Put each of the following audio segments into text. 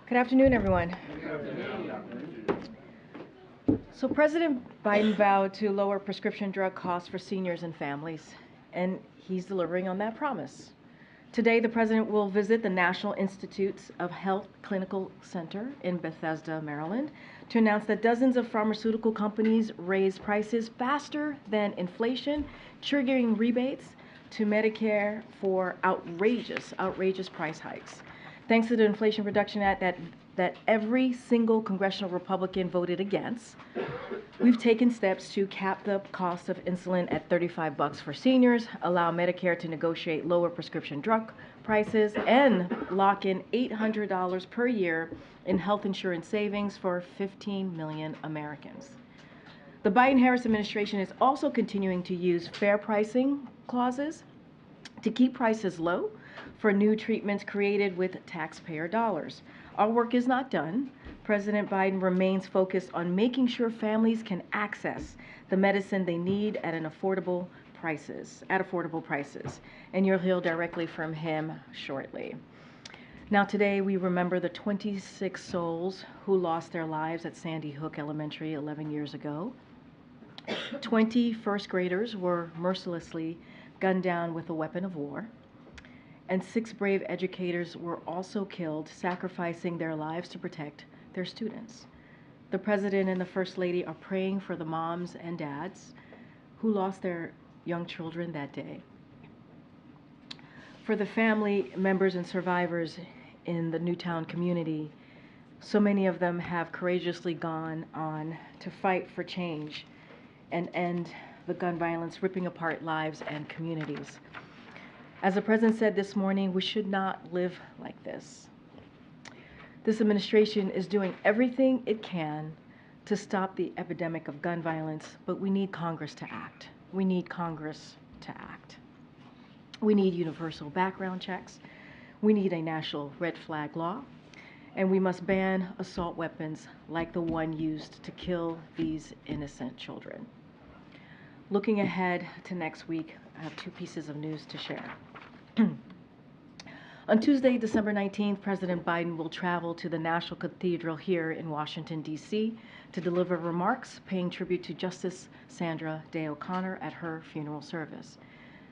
Good afternoon, everyone. So President Biden vowed to lower prescription drug costs for seniors and families, and he's delivering on that promise. Today, the president will visit the National Institutes of Health Clinical Center in Bethesda, Maryland, to announce that dozens of pharmaceutical companies raised prices faster than inflation, triggering rebates to Medicare for outrageous price hikes. Thanks to the Inflation Reduction Act that every single congressional Republican voted against, we've taken steps to cap the cost of insulin at $35 for seniors, allow Medicare to negotiate lower prescription drug prices, and lock in $800 per year in health insurance savings for 15 million Americans. The Biden-Harris administration is also continuing to use fair pricing clauses to keep prices low for new treatments created with taxpayer dollars. Our work is not done. President Biden remains focused on making sure families can access the medicine they need at affordable prices. And you'll hear directly from him shortly. Now today we remember the 26 souls who lost their lives at Sandy Hook Elementary 11 years ago. 20 first graders were mercilessly gunned down with a weapon of war. And 6 brave educators were also killed, sacrificing their lives to protect their students. The President and the First Lady are praying for the moms and dads who lost their young children that day. For the family members and survivors in the Newtown community, so many of them have courageously gone on to fight for change and end the gun violence ripping apart lives and communities. As the President said this morning, we should not live like this. This administration is doing everything it can to stop the epidemic of gun violence, but we need Congress to act. We need Congress to act. We need universal background checks. We need a national red flag law. And we must ban assault weapons like the one used to kill these innocent children. Looking ahead to next week, I have 2 pieces of news to share. On Tuesday, December 19th, President Biden will travel to the National Cathedral here in Washington, D.C. to deliver remarks paying tribute to Justice Sandra Day O'Connor at her funeral service.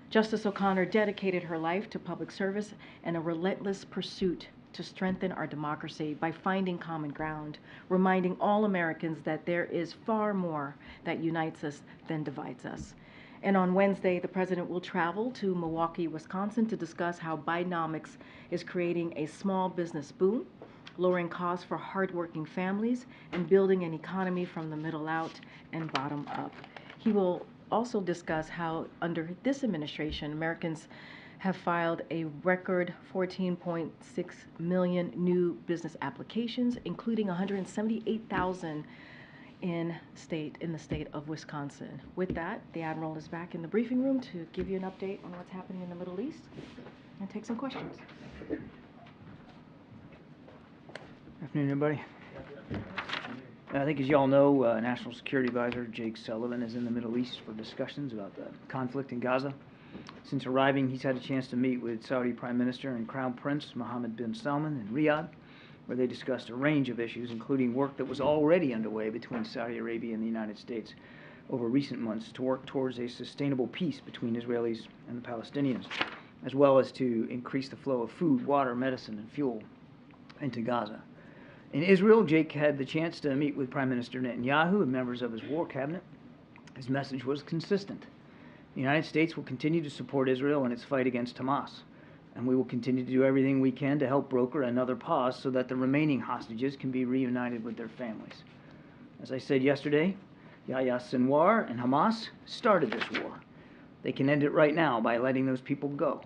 Justice O'Connor dedicated her life to public service and a relentless pursuit to strengthen our democracy by finding common ground, reminding all Americans that there is far more that unites us than divides us. And on Wednesday, the President will travel to Milwaukee, Wisconsin to discuss how Bidenomics is creating a small business boom, lowering costs for hardworking families, and building an economy from the middle out and bottom up. He will also discuss how, under this administration, Americans have filed a record 14.6 million new business applications, including 178,000 in the state of Wisconsin. With that, the Admiral is back in the briefing room to give you an update on what's happening in the Middle East and take some questions. Afternoon, everybody. I think, as you all know, National Security Advisor Jake Sullivan is in the Middle East for discussions about the conflict in Gaza. Since arriving, he's had a chance to meet with Saudi Prime Minister and Crown Prince Mohammed bin Salman in Riyadh, where they discussed a range of issues, including work that was already underway between Saudi Arabia and the United States over recent months to work towards a sustainable peace between Israelis and the Palestinians, as well as to increase the flow of food, water, medicine, and fuel into Gaza. In Israel, Jake had the chance to meet with Prime Minister Netanyahu and members of his war cabinet. His message was consistent. The United States will continue to support Israel in its fight against Hamas, and we will continue to do everything we can to help broker another pause so that the remaining hostages can be reunited with their families. As I said yesterday, Yahya Sinwar and Hamas started this war. They can end it right now by letting those people go,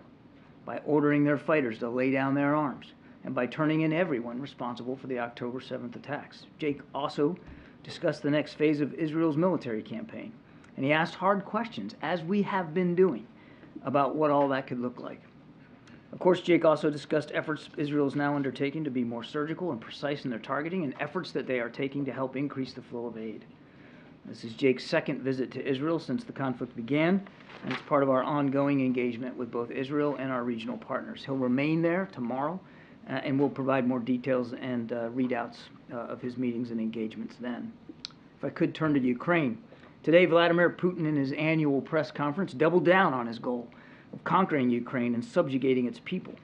by ordering their fighters to lay down their arms, and by turning in everyone responsible for the October 7th attacks. Jake also discussed the next phase of Israel's military campaign, and he asked hard questions, as we have been doing, about what all that could look like. Of course, Jake also discussed efforts Israel is now undertaking to be more surgical and precise in their targeting, and efforts that they are taking to help increase the flow of aid. This is Jake's second visit to Israel since the conflict began, and it's part of our ongoing engagement with both Israel and our regional partners. He'll remain there tomorrow, and we'll provide more details and readouts of his meetings and engagements then. If I could turn to Ukraine. Today, Vladimir Putin, in his annual press conference, doubled down on his goal of conquering Ukraine and subjugating its people.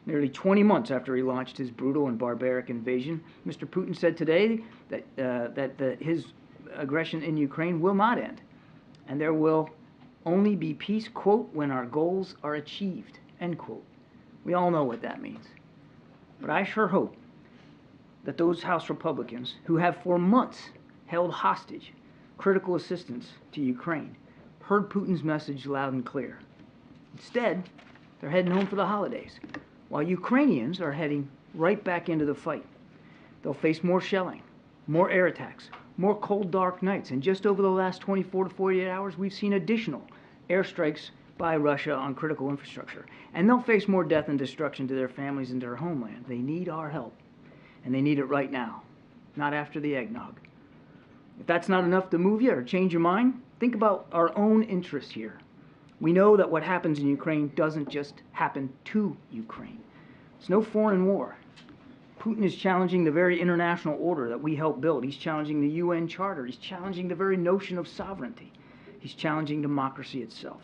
Nearly 20 months after he launched his brutal and barbaric invasion, Mr. Putin said today that his aggression in Ukraine will not end, and there will only be peace, quote, when our goals are achieved, end quote. We all know what that means. But I sure hope that those House Republicans who have for months held hostage critical assistance to Ukraine heard Putin's message loud and clear. Instead, they're heading home for the holidays, while Ukrainians are heading right back into the fight. They'll face more shelling, more air attacks, more cold, dark nights, and just over the last 24 to 48 hours, we've seen additional airstrikes by Russia on critical infrastructure. And they'll face more death and destruction to their families and their homeland. They need our help, and they need it right now, not after the eggnog. If that's not enough to move you or change your mind, think about our own interests here. We know that what happens in Ukraine doesn't just happen to Ukraine. It's no foreign war. Putin is challenging the very international order that we helped build. He's challenging the UN Charter. He's challenging the very notion of sovereignty. He's challenging democracy itself.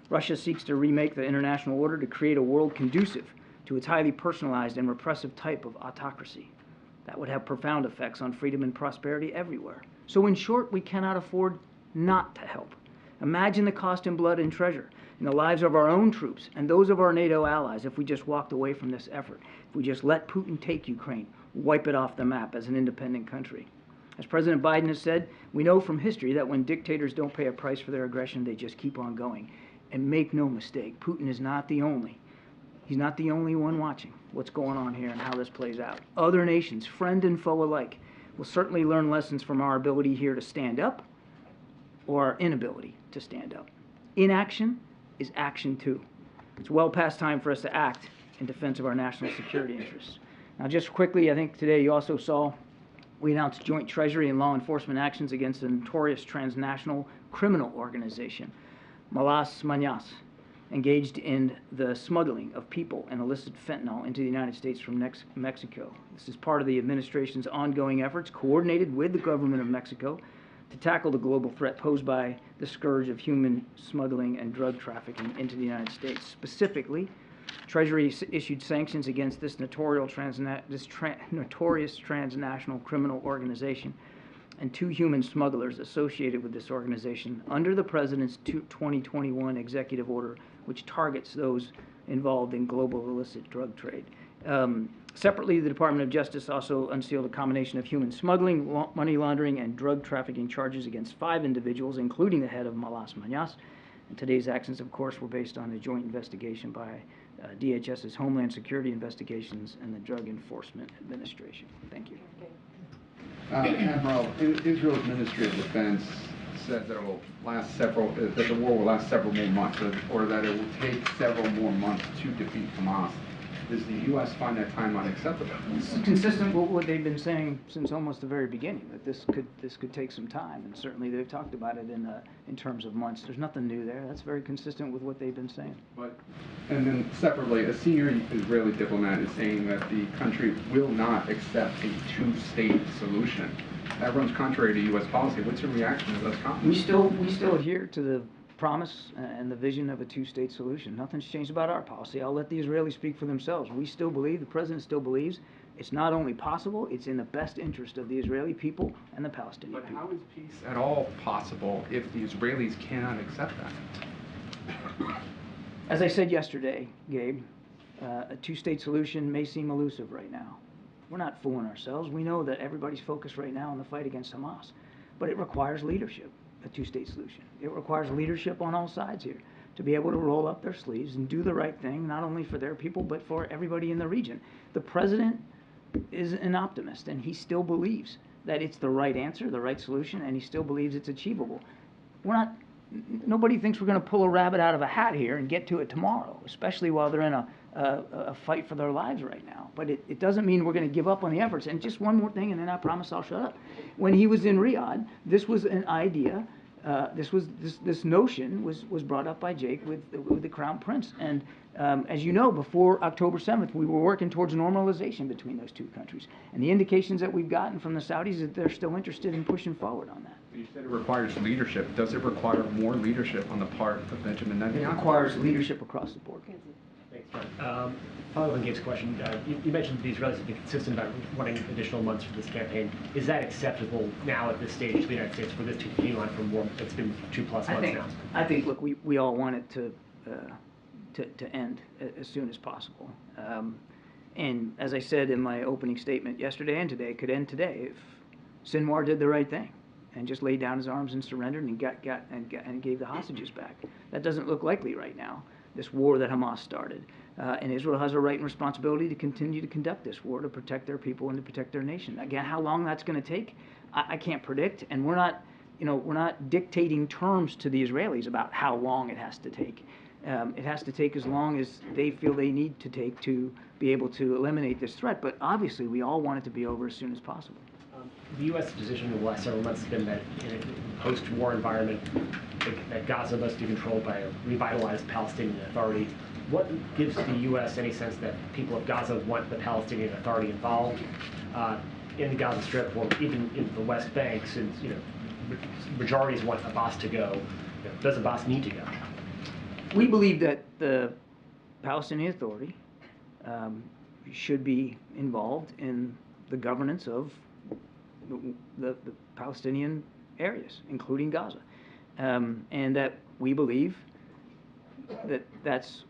Russia seeks to remake the international order to create a world conducive to its highly personalized and repressive type of autocracy. That would have profound effects on freedom and prosperity everywhere. So in short, we cannot afford not to help. Imagine the cost in blood and treasure in the lives of our own troops and those of our NATO allies if we just walked away from this effort, if we just let Putin take Ukraine, wipe it off the map as an independent country. As President Biden has said, we know from history that when dictators don't pay a price for their aggression, they just keep on going. And make no mistake, Putin is not the only. He's not the only one watching what's going on here and how this plays out. Other nations, friend and foe alike, will certainly learn lessons from our ability here to stand up or our inability to stand up. Inaction is action too. It's well past time for us to act in defense of our national security interests. Now, just quickly, I think today you also saw we announced joint treasury and law enforcement actions against a notorious transnational criminal organization, Malas Mañas, engaged in the smuggling of people and illicit fentanyl into the United States from Mexico. This is part of the administration's ongoing efforts, coordinated with the government of Mexico, to tackle the global threat posed by the scourge of human smuggling and drug trafficking into the United States. Specifically, Treasury issued sanctions against this notorious transnational criminal organization and 2 human smugglers associated with this organization under the President's 2021 executive order, which targets those involved in global illicit drug trade. Separately, the Department of Justice also unsealed a combination of human smuggling, money laundering, and drug trafficking charges against 5 individuals, including the head of Malas Mañas. And today's actions, of course, were based on a joint investigation by DHS's Homeland Security Investigations and the Drug Enforcement Administration. Thank you. Admiral, Israel's Ministry of Defense said that that the war will last several more months, or that it will take several more months to defeat Hamas. Does the U.S. find that timeline acceptable? This is consistent with what they've been saying since almost the very beginning, that this could take some time, and certainly they've talked about it in terms of months. There's nothing new there. That's very consistent with what they've been saying. And then separately, a senior Israeli diplomat is saying that the country will not accept a 2-state solution. That runs contrary to U.S. policy. What's your reaction to those comments? We still adhere to the promise and the vision of a 2-state solution. Nothing's changed about our policy. I'll let the Israelis speak for themselves. We still believe, the president still believes, it's not only possible, it's in the best interest of the Israeli people and the Palestinian people. But how is peace at all possible if the Israelis cannot accept that? As I said yesterday, Gabe, a two-state solution may seem elusive right now. We're not fooling ourselves. We know that everybody's focused right now on the fight against Hamas. But it requires leadership, a two-state solution. It requires leadership on all sides here to be able to roll up their sleeves and do the right thing, not only for their people, but for everybody in the region. The president is an optimist, and he still believes that it's the right answer, the right solution, and he still believes it's achievable. Nobody thinks we're going to pull a rabbit out of a hat here and get to it tomorrow, especially while they're in a fight for their lives right now. But it doesn't mean we're going to give up on the efforts. And just one more thing, and then I promise I'll shut up. When he was in Riyadh, this was an idea. This notion was brought up by Jake with the Crown Prince. And as you know, before October 7th, we were working towards normalization between those two countries. And the indications that we've gotten from the Saudis is that they're still interested in pushing forward on that. You said it requires leadership. Does it require more leadership on the part of Benjamin Netanyahu? It requires leadership across the board. Thanks, John. Following on Gabe's question, you mentioned the Israelis have been consistent about wanting additional months for this campaign. Is that acceptable now at this stage to the United States for this to continue on for more? It's been 2+ months now. I think, look, we all want it to end as soon as possible. And as I said in my opening statement yesterday and today, it could end today if Sinwar did the right thing and just laid down his arms and surrendered and gave the hostages back. That doesn't look likely right now, this war that Hamas started. And Israel has a right and responsibility to continue to conduct this war to protect their people and to protect their nation. Again, how long that's going to take, I can't predict, and we're not dictating terms to the Israelis about how long it has to take. It has to take as long as they feel they need to take to be able to eliminate this threat. But obviously, we all want it to be over as soon as possible. The U.S. position in the last several months has been that in a post-war environment, that Gaza must be controlled by a revitalized Palestinian Authority. What gives the U.S. any sense that people of Gaza want the Palestinian Authority involved in the Gaza Strip, or even in the West Bank, since majorities want Abbas to go? Does Abbas need to go? We believe that the Palestinian Authority should be involved in the governance of the Palestinian areas, including Gaza, and that we believe that that's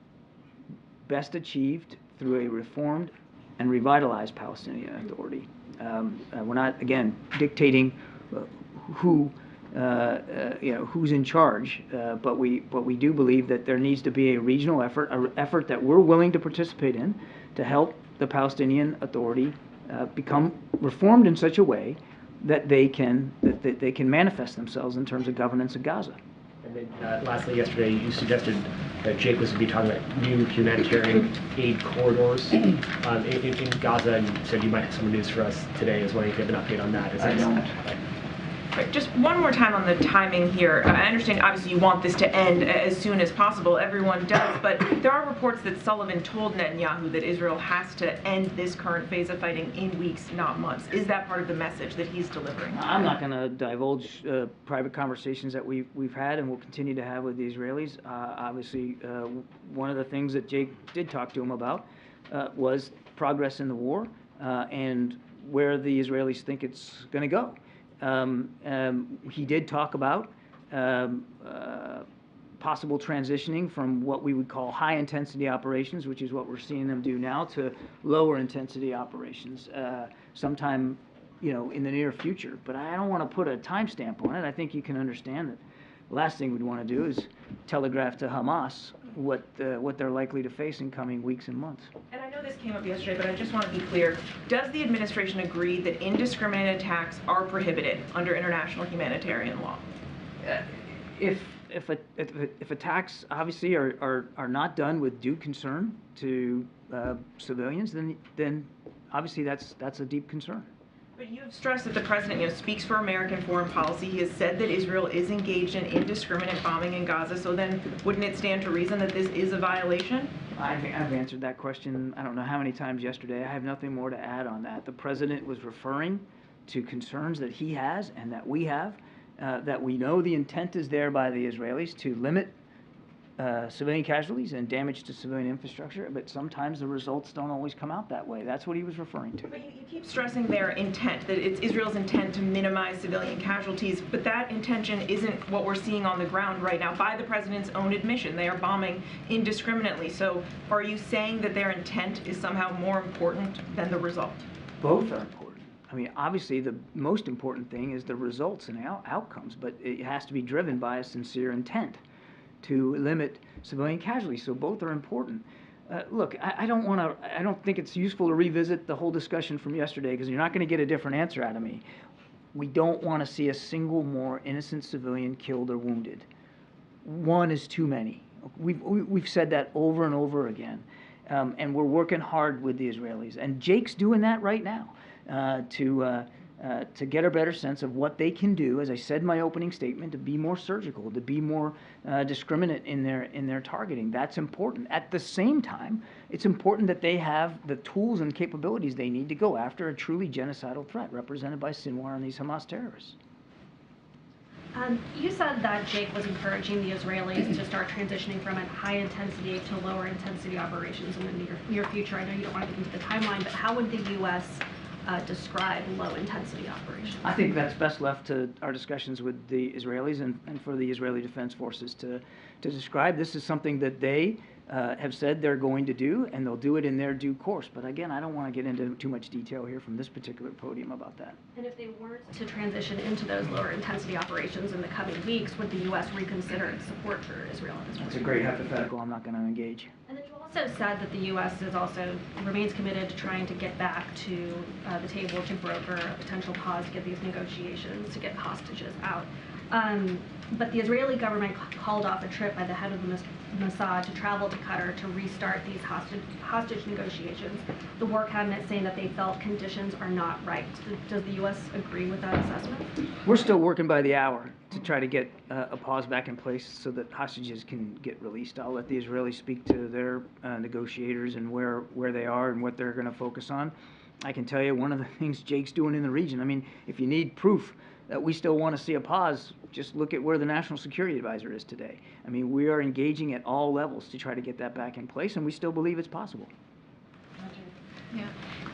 best achieved through a reformed and revitalized Palestinian Authority. We're not, again, dictating who's in charge, but we do believe that there needs to be a regional effort, an effort that we're willing to participate in to help the Palestinian Authority become reformed in such a way that they can manifest themselves in terms of governance of Gaza. And then lastly, yesterday you suggested that Jake was going to be talking about new humanitarian aid corridors in Gaza, and you said you might have some news for us today as well. You have an update on that. I don't. Right, just one more time on the timing here. I understand obviously you want this to end as soon as possible. Everyone does, but there are reports that Sullivan told Netanyahu that Israel has to end this current phase of fighting in weeks, not months. Is that part of the message that he's delivering? I'm not going to divulge private conversations that we've had and will continue to have with the Israelis. Obviously, one of the things that Jake did talk to him about was progress in the war and where the Israelis think it's going to go. He did talk about possible transitioning from what we would call high-intensity operations, which is what we're seeing them do now, to lower-intensity operations sometime, in the near future. But I don't want to put a timestamp on it. I think you can understand that the last thing we'd want to do is telegraph to Hamas what they're likely to face in coming weeks and months. And I know this came up yesterday, but I just want to be clear. Does the administration agree that indiscriminate attacks are prohibited under international humanitarian law? If attacks obviously are not done with due concern to civilians, then obviously that's a deep concern. But you have stressed that the president, speaks for American foreign policy. He has said that Israel is engaged in indiscriminate bombing in Gaza. So then, wouldn't it stand to reason that this is a violation? I've answered that question I don't know how many times yesterday. I have nothing more to add on that. The president was referring to concerns that he has and that we have, that we know the intent is there by the Israelis to limit civilian casualties and damage to civilian infrastructure, but sometimes the results don't always come out that way. That's what he was referring to. But you keep stressing their intent, that it's Israel's intent to minimize civilian casualties, but that intention isn't what we're seeing on the ground right now. By the president's own admission, they are bombing indiscriminately. So are you saying that their intent is somehow more important than the result? Both are important. I mean, obviously, the most important thing is the results and outcomes, but it has to be driven by a sincere intent to limit civilian casualties. So both are important. Look, I don't think it's useful to revisit the whole discussion from yesterday because you're not going to get a different answer out of me. We don't want to see a single more innocent civilian killed or wounded. One is too many. We've said that over and over again. And we're working hard with the Israelis. And Jake's doing that right now to get a better sense of what they can do, as I said in my opening statement, to be more surgical, to be more discriminate in their targeting. That's important. At the same time, it's important that they have the tools and capabilities they need to go after a truly genocidal threat represented by Sinwar and these Hamas terrorists. You said that Jake was encouraging the Israelis to start transitioning from a high-intensity to lower-intensity operations in the near future. I know you don't want to get into the timeline, but how would the U.S. Describe low-intensity operations? I think that's best left to our discussions with the Israelis and for the Israeli Defense Forces to describe. This is something that they have said they're going to do, and they'll do it in their due course. But again, I don't want to get into too much detail here from this particular podium about that. And if they weren't to transition into those lower-intensity operations in the coming weeks, would the U.S. reconsider its support for Israel at this point? That's a great hypothetical. I'm not going to engage. And then you also said that the U.S. remains committed to trying to get back to the table to broker a potential pause to get these negotiations, to get hostages out. But the Israeli government called off a trip by the head of the Mossad to travel to Qatar to restart these hostage negotiations. The War Cabinet saying that they felt conditions are not right. Does the U.S. agree with that assessment? We're still working by the hour to try to get a pause back in place so that hostages can get released. I'll let the Israelis speak to their negotiators and where they are and what they're going to focus on. I can tell you one of the things Jake's doing in the region. I mean, if you need proof that we still want to see a pause, just look at where the National Security Advisor is today. I mean, we are engaging at all levels to try to get that back in place, and we still believe it's possible. Yeah,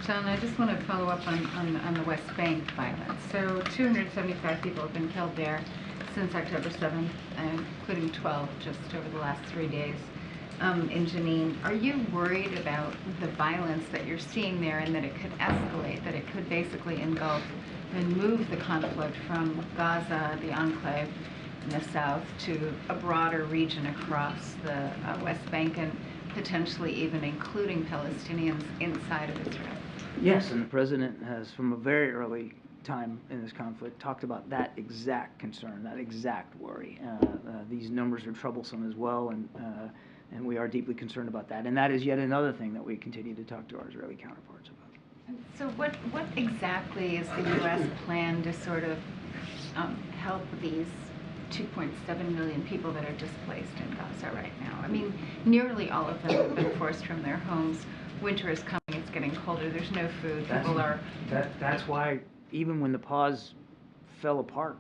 John, I just want to follow up on the West Bank violence. So 275 people have been killed there since October 7th, including 12 just over the last 3 days in Jenin. Are you worried about the violence that you're seeing there and that it could escalate, that it could basically engulf and move the conflict from Gaza, the enclave in the south, to a broader region across the West Bank and potentially even including Palestinians inside of Israel? Yes, and the president has, from a very early time in this conflict, talked about that exact concern, that exact worry. These numbers are troublesome as well, and we are deeply concerned about that. And that is yet another thing that we continue to talk to our Israeli counterparts about. So what exactly is the U.S. plan to sort of help these 2.7 million people that are displaced in Gaza right now? I mean, nearly all of them have been forced from their homes. Winter is coming, it's getting colder, there's no food, people are... That's why even when the pause fell apart,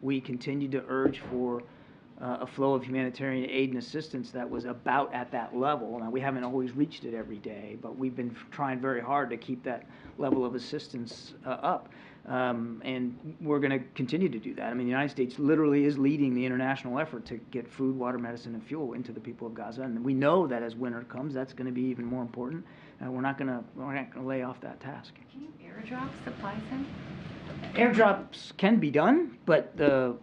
we continued to urge for a flow of humanitarian aid and assistance that was about at that level. Now, we haven't always reached it every day, but we've been trying very hard to keep that level of assistance up. And we're going to continue to do that. I mean, the United States literally is leading the international effort to get food, water, medicine, and fuel into the people of Gaza. And we know that as winter comes, that's going to be even more important. We're not going to lay off that task. Can you airdrop supplies in? Airdrops can be done, but the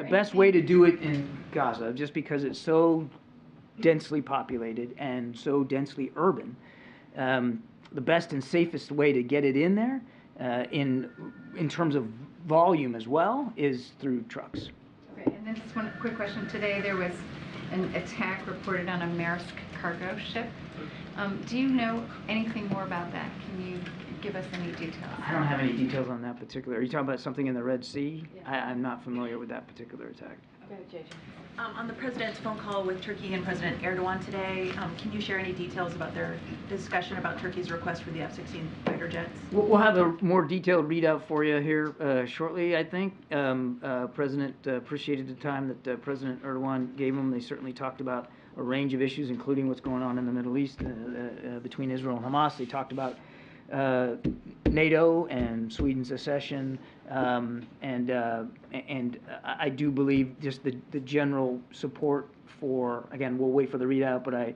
best way to do it in Gaza, just because it's so densely populated and so densely urban, the best and safest way to get it in there, in terms of volume as well, is through trucks. Okay, and then just one quick question. Today there was an attack reported on a Maersk cargo ship. Do you know anything more about that? Can you give us any details? I don't have any details on that particular. Are you talking about something in the Red Sea? Yeah. I'm not familiar with that particular attack. On the president's phone call with Turkey and President Erdogan today, can you share any details about their discussion about Turkey's request for the F-16 fighter jets? We'll have a more detailed readout for you here shortly, I think. President appreciated the time that President Erdogan gave him. They certainly talked about a range of issues, including what's going on in the Middle East between Israel and Hamas. They talked about NATO and Sweden's accession, and I do believe just the general support for, again, we'll wait for the readout, but I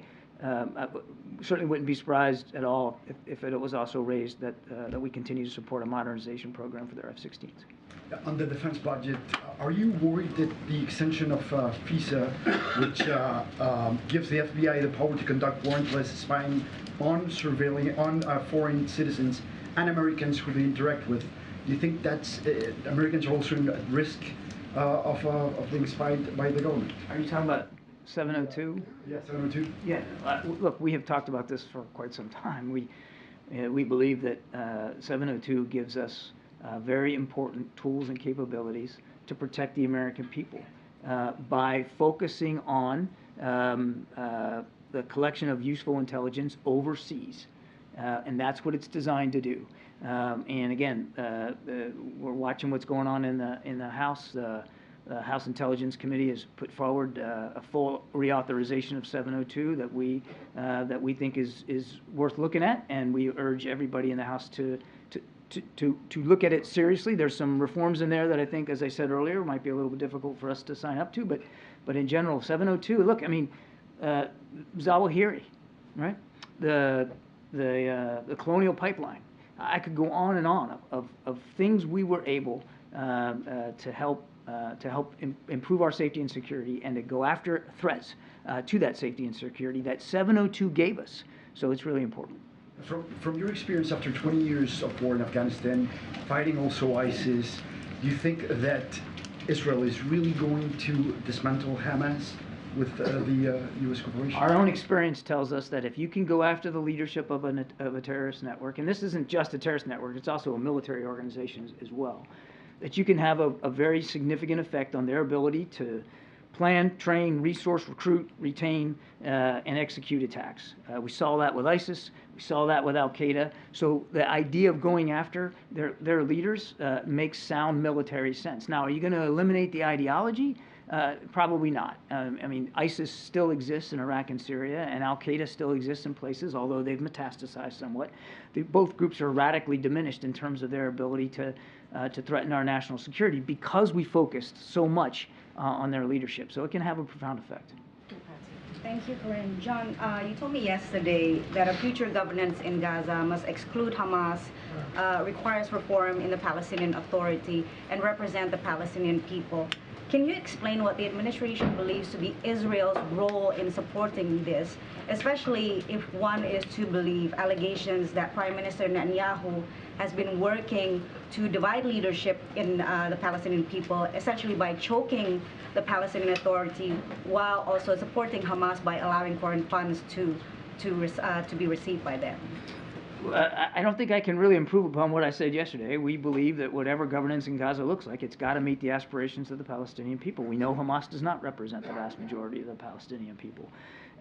certainly wouldn't be surprised at all if it was also raised that we continue to support a modernization program for their F-16s. On the defense budget, are you worried that the extension of FISA, which gives the FBI the power to conduct warrantless spying on surveilling on foreign citizens and Americans who they interact with, do you think that's Americans are also at risk of being spied by the government? Are you talking about 702? Yeah, 702. Yeah. Look, we have talked about this for quite some time. We believe that 702 gives us very important tools and capabilities to protect the American people by focusing on the collection of useful intelligence overseas, and that's what it's designed to do. And again, we're watching what's going on in the House. The House Intelligence Committee has put forward a full reauthorization of 702 that we think is worth looking at, and we urge everybody in the House to look at it seriously. There's some reforms in there that I think, as I said earlier, might be a little bit difficult for us to sign up to, but in general, 702. Look, I mean, Zawahiri, right? The colonial pipeline. I could go on and on of things we were able to help improve our safety and security and to go after threats to that safety and security that 702 gave us. So it's really important. From your experience after 20 years of war in Afghanistan, fighting also ISIS, do you think that Israel is really going to dismantle Hamas with the U.S. corporation? Our own experience tells us that if you can go after the leadership of a terrorist network, and this isn't just a terrorist network, it's also a military organization as well, that you can have a very significant effect on their ability to plan, train, resource, recruit, retain, and execute attacks. We saw that with ISIS. We saw that with Al-Qaeda. So the idea of going after their leaders makes sound military sense. Now, are you going to eliminate the ideology? Probably not. I mean, ISIS still exists in Iraq and Syria, and Al-Qaeda still exists in places, although they've metastasized somewhat. Both groups are radically diminished in terms of their ability to threaten our national security because we focused so much on their leadership. So it can have a profound effect. Thank you, Karine. John, you told me yesterday that a future governance in Gaza must exclude Hamas, requires reform in the Palestinian Authority, and represent the Palestinian people. Can you explain what the administration believes to be Israel's role in supporting this, especially if one is to believe allegations that Prime Minister Netanyahu has been working to divide leadership in the Palestinian people, essentially by choking the Palestinian Authority while also supporting Hamas by allowing foreign funds to be received by them? I don't think I can really improve upon what I said yesterday. We believe that whatever governance in Gaza looks like, it's got to meet the aspirations of the Palestinian people. We know Hamas does not represent the vast majority of the Palestinian people.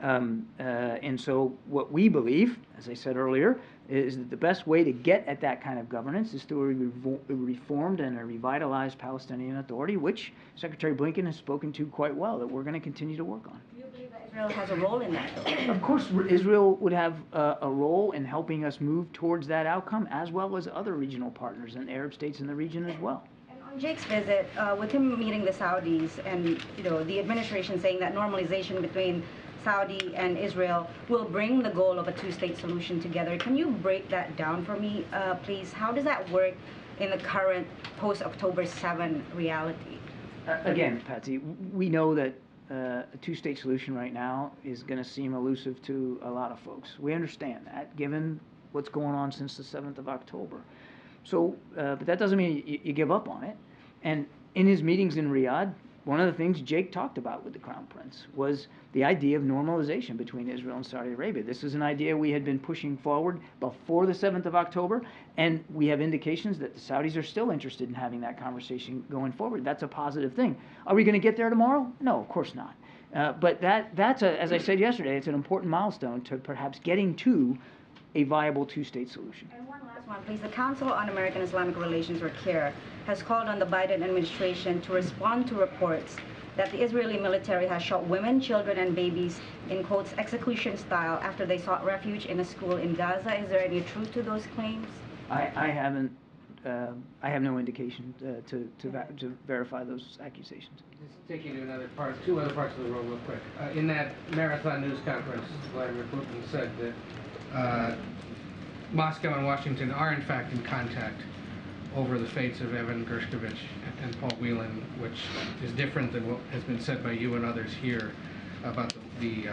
And so what we believe, as I said earlier, is that the best way to get at that kind of governance is through a reformed and a revitalized Palestinian Authority, which Secretary Blinken has spoken to quite well, that we're going to continue to work on. Do you believe that Israel has a role in that, though? Of course, Israel would have a role in helping us move towards that outcome, as well as other regional partners and Arab states in the region as well. On Jake's visit, with him meeting the Saudis and the administration saying that normalization between Saudi and Israel will bring the goal of a two-state solution together, can you break that down for me, please? How does that work in the current post-October 7 reality? Again, Patsy, we know that a two-state solution right now is going to seem elusive to a lot of folks. We understand that, given what's going on since the 7th of October. So, but that doesn't mean you give up on it. And in his meetings in Riyadh, one of the things Jake talked about with the Crown Prince was the idea of normalization between Israel and Saudi Arabia. This is an idea we had been pushing forward before the 7th of October, and we have indications that the Saudis are still interested in having that conversation going forward. That's a positive thing. Are we going to get there tomorrow? No, of course not. But that's, as I said yesterday, it's an important milestone to perhaps getting to a viable two-state solution. And one last one, please. The Council on American Islamic Relations, or CAIR, has called on the Biden administration to respond to reports that the Israeli military has shot women, children, and babies in, quotes, execution style after they sought refuge in a school in Gaza. Is there any truth to those claims? I haven't, I have no indication to verify those accusations. Just taking to another part, two other parts of the room real quick. In that marathon news conference, Vladimir Putin said that Moscow and Washington are in fact in contact over the fates of Evan Gershkovich and Paul Whelan, which is different than what has been said by you and others here about the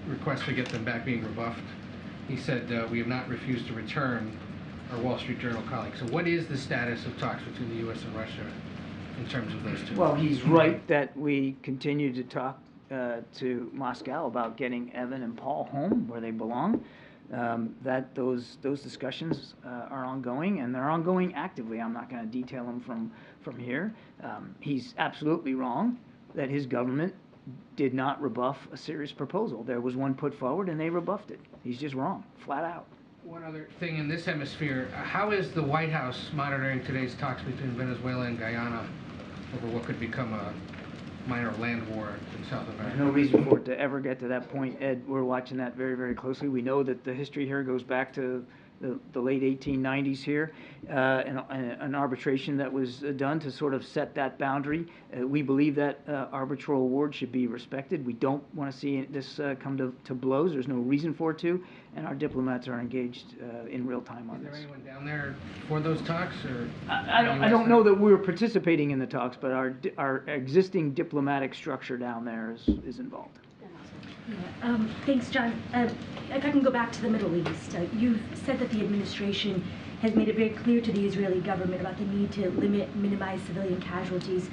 request to get them back being rebuffed. He said, we have not refused to return our Wall Street Journal colleagues. So what is the status of talks between the U.S. and Russia in terms of those two? Well, he's right that we continue to talk to Moscow about getting Evan and Paul home where they belong. That those discussions are ongoing, and they're ongoing actively. I'm not going to detail them from here. He's absolutely wrong that his government did not rebuff a serious proposal. There was one put forward, and they rebuffed it. He's just wrong, flat out. One other thing in this hemisphere, how is the White House monitoring today's talks between Venezuela and Guyana over what could become a minor land war in South America? There's no reason for it to ever get to that point, Ed. We're watching that very, very closely. We know that the history here goes back to the late 1890s here, an arbitration that was done to sort of set that boundary. We believe that arbitral award should be respected. We don't want to see this come to blows. There's no reason for it to, and our diplomats are engaged in real time on this. Is there anyone down there for those talks? Or I don't know that we're participating in the talks, but our existing diplomatic structure down there is involved. Yeah, thanks, John. If I can go back to the Middle East, you've said that the administration has made it very clear to the Israeli government about the need to minimize civilian casualties.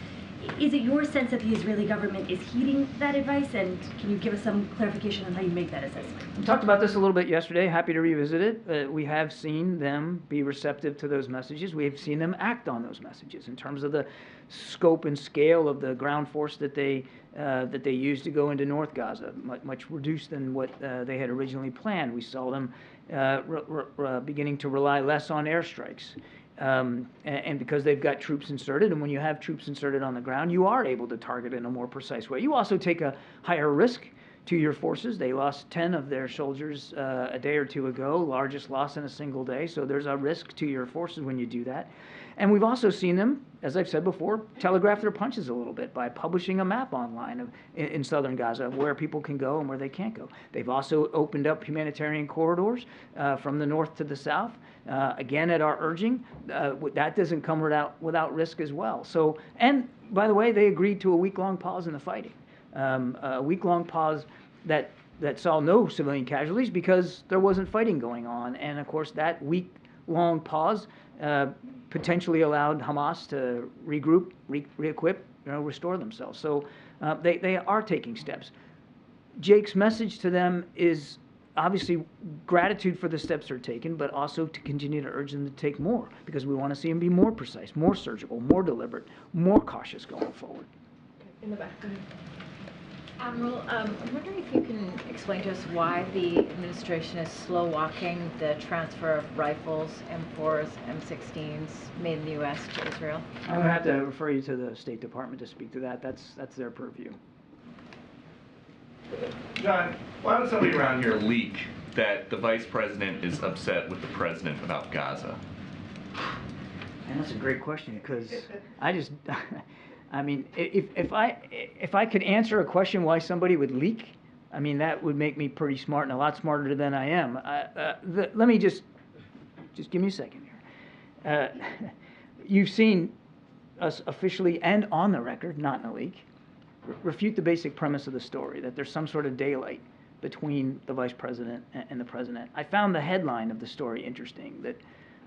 Is it your sense that the Israeli government is heeding that advice, and can you give us some clarification on how you make that assessment? We talked about this a little bit yesterday. Happy to revisit it. We have seen them be receptive to those messages. We have seen them act on those messages in terms of the scope and scale of the ground force that they used to go into North Gaza, much reduced than what they had originally planned. We saw them beginning to rely less on airstrikes. And because they've got troops inserted, and when you have troops inserted on the ground, you are able to target in a more precise way. You also take a higher risk to your forces. They lost 10 of their soldiers a day or two ago, largest loss in a single day, so there's a risk to your forces when you do that. And we've also seen them, as I've said before, telegraph their punches a little bit by publishing a map online in southern Gaza of where people can go and where they can't go. They've also opened up humanitarian corridors from the north to the south, again at our urging. That doesn't come without risk as well. So, and by the way, they agreed to a week-long pause in the fighting, a week-long pause that saw no civilian casualties because there wasn't fighting going on. And of course, that week-long pause potentially allowed Hamas to regroup, re-equip, restore themselves. So they are taking steps. Jake's message to them is obviously gratitude for the steps they're taking, but also to continue to urge them to take more, because we want to see them be more precise, more surgical, more deliberate, more cautious going forward. In the back. Admiral, I'm wondering if you can explain to us why the administration is slow walking the transfer of rifles, M4s, M16s made in the U.S. to Israel. I'm going to have to refer you to the State Department to speak to that. That's their purview. John, why would somebody around here leak that the vice president is upset with the president about Gaza? And that's a great question, because I just... I mean, if I could answer a question why somebody would leak, I mean, that would make me pretty smart and a lot smarter than I am. Let me just give me a second here. You've seen us officially and on the record, not in a leak, refute the basic premise of the story, that there's some sort of daylight between the vice president and the president. I found the headline of the story interesting, that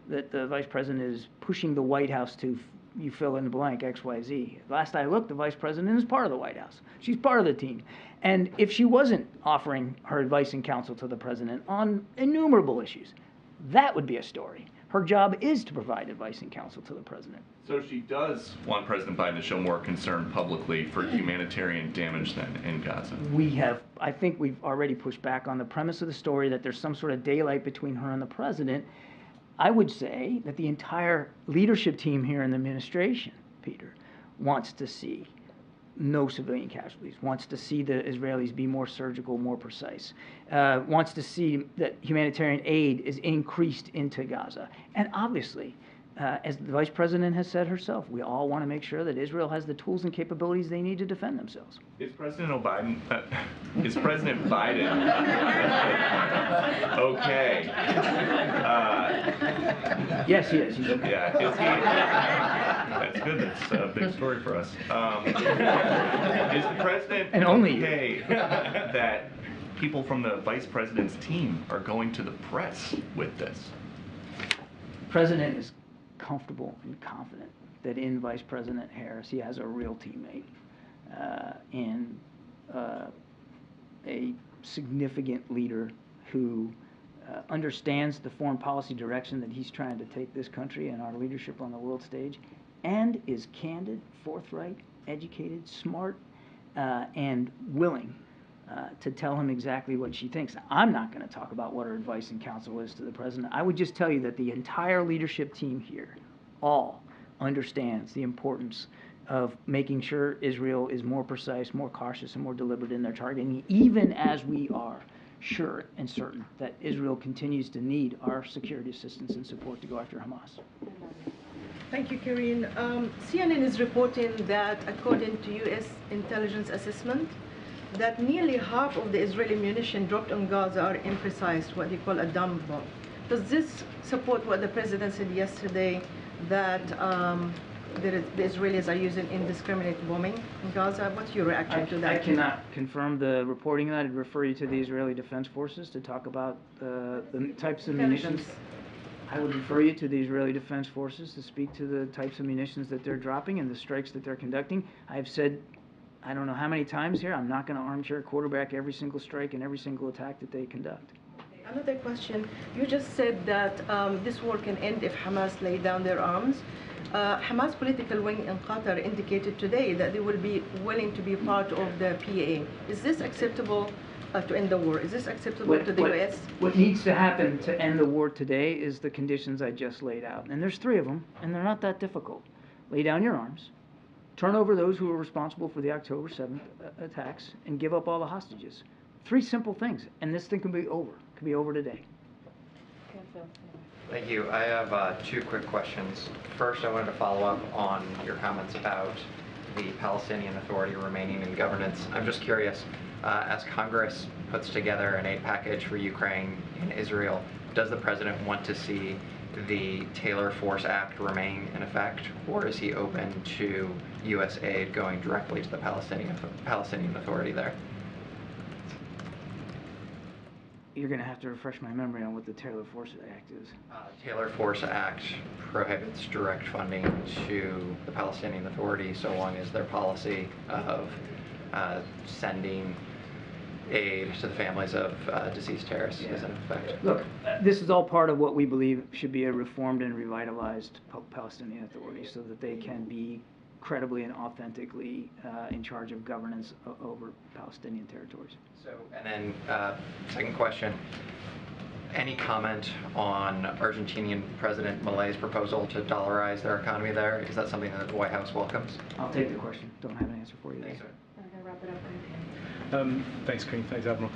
that the Vice President is pushing the White House to, you fill in the blank, XYZ. Last I looked, the Vice President is part of the White House. She's part of the team. And if she wasn't offering her advice and counsel to the President on innumerable issues, that would be a story. Her job is to provide advice and counsel to the President. So she does want President Biden to show more concern publicly for humanitarian damage then in Gaza. I think we've already pushed back on the premise of the story that there's some sort of daylight between her and the President. I would say that the entire leadership team here in the administration, Peter, wants to see no civilian casualties, wants to see the Israelis be more surgical, more precise, wants to see that humanitarian aid is increased into Gaza. And obviously, as the Vice President has said herself, we all want to make sure that Israel has the tools and capabilities they need to defend themselves. Is President Biden okay? Yes, he is. He's okay. Yeah, that's good. That's a big story for us. Is the President okay that people from the Vice President's team are going to the press with this? The President is comfortable and confident that in Vice President Harris he has a real teammate and a significant leader who understands the foreign policy direction that he's trying to take this country and our leadership on the world stage, and is candid, forthright, educated, smart, and willing to tell him exactly what she thinks. I'm not going to talk about what her advice and counsel is to the President. I would just tell you that the entire leadership team here all understands the importance of making sure Israel is more precise, more cautious, and more deliberate in their targeting, even as we are sure and certain that Israel continues to need our security assistance and support to go after Hamas. Thank you, Karine. CNN is reporting that according to U.S. intelligence assessment, that nearly half of the Israeli munitions dropped on Gaza are imprecise, what they call a dumb bomb. Does this support what the President said yesterday, that the Israelis are using indiscriminate bombing in Gaza? What's your reaction to that? I cannot confirm the reporting of that. I'd refer you to the Israeli Defense Forces to talk about the types of munitions. I would refer you to the Israeli Defense Forces to speak to the types of munitions that they're dropping and the strikes that they're conducting. I've said, I don't know how many times here, I'm not going to armchair quarterback every single strike and every single attack that they conduct. Another question. You just said that this war can end if Hamas lay down their arms. Hamas political wing in Qatar indicated today that they will be willing to be part of the PA. Is this acceptable to end the war? Is this acceptable to the U.S.? What needs to happen to end the war today is the conditions I just laid out. And there's 3 of them, and they're not that difficult. Lay down your arms, turn over those who were responsible for the October 7th attacks, and give up all the hostages. 3 simple things, and this thing can be over. It can be over today. Thank you. I have 2 quick questions. First, I wanted to follow up on your comments about the Palestinian Authority remaining in governance. I'm just curious, as Congress puts together an aid package for Ukraine and Israel, does the President want to see the Taylor Force Act remain in effect, or is he open to U.S. aid going directly to the Palestinian Authority there? You're going to have to refresh my memory on what the Taylor Force Act is. Taylor Force Act prohibits direct funding to the Palestinian Authority so long as their policy of sending aid to the families of deceased terrorists is in effect. Look, this is all part of what we believe should be a reformed and revitalized Palestinian Authority so that they can be credibly and authentically in charge of governance over Palestinian territories. So, and then second question, any comment on Argentinian President Milei's proposal to dollarize their economy there? Is that something that the White House welcomes? I'll take the question. Don't have an answer for you. Thanks, sir. Thanks, Karine. Thanks, Admiral.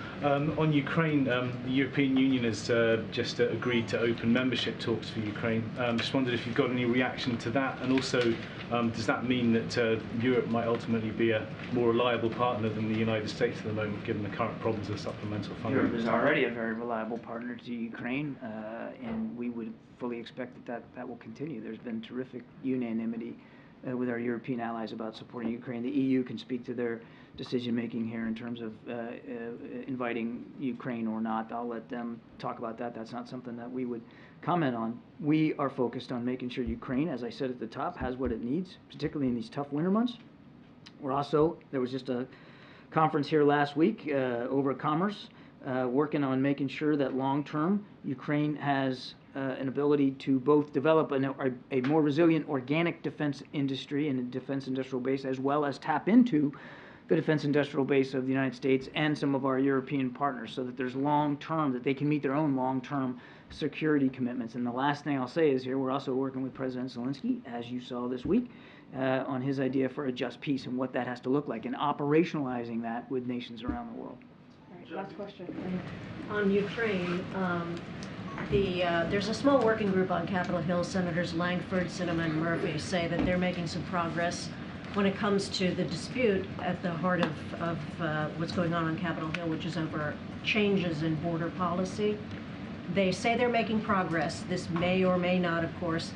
On Ukraine, the European Union has just agreed to open membership talks for Ukraine. Just wondered if you've got any reaction to that, and also does that mean that Europe might ultimately be a more reliable partner than the United States at the moment, given the current problems of supplemental funding? Europe is already a very reliable partner to Ukraine, and we would fully expect that will continue. There's been terrific unanimity with our European allies about supporting Ukraine. The EU can speak to their decision-making here in terms of inviting Ukraine or not. I'll let them talk about that. That's not something that we would comment on. We are focused on making sure Ukraine, as I said at the top, has what it needs, particularly in these tough winter months. We're also, there was just a conference here last week over at Commerce, working on making sure that long-term Ukraine has an ability to both develop a more resilient organic defense industry and a defense industrial base, as well as tap into the defense industrial base of the United States and some of our European partners, so that there's long-term, that they can meet their own long-term security commitments. And the last thing I'll say is here, we're also working with President Zelensky, as you saw this week, on his idea for a just peace and what that has to look like, and operationalizing that with nations around the world. All right, last question. On Ukraine, there's a small working group on Capitol Hill. Senators Langford, Sinema, and Murphy say that they're making some progress when it comes to the dispute at the heart of what's going on Capitol Hill, which is over changes in border policy. They say they're making progress. This may or may not, of course,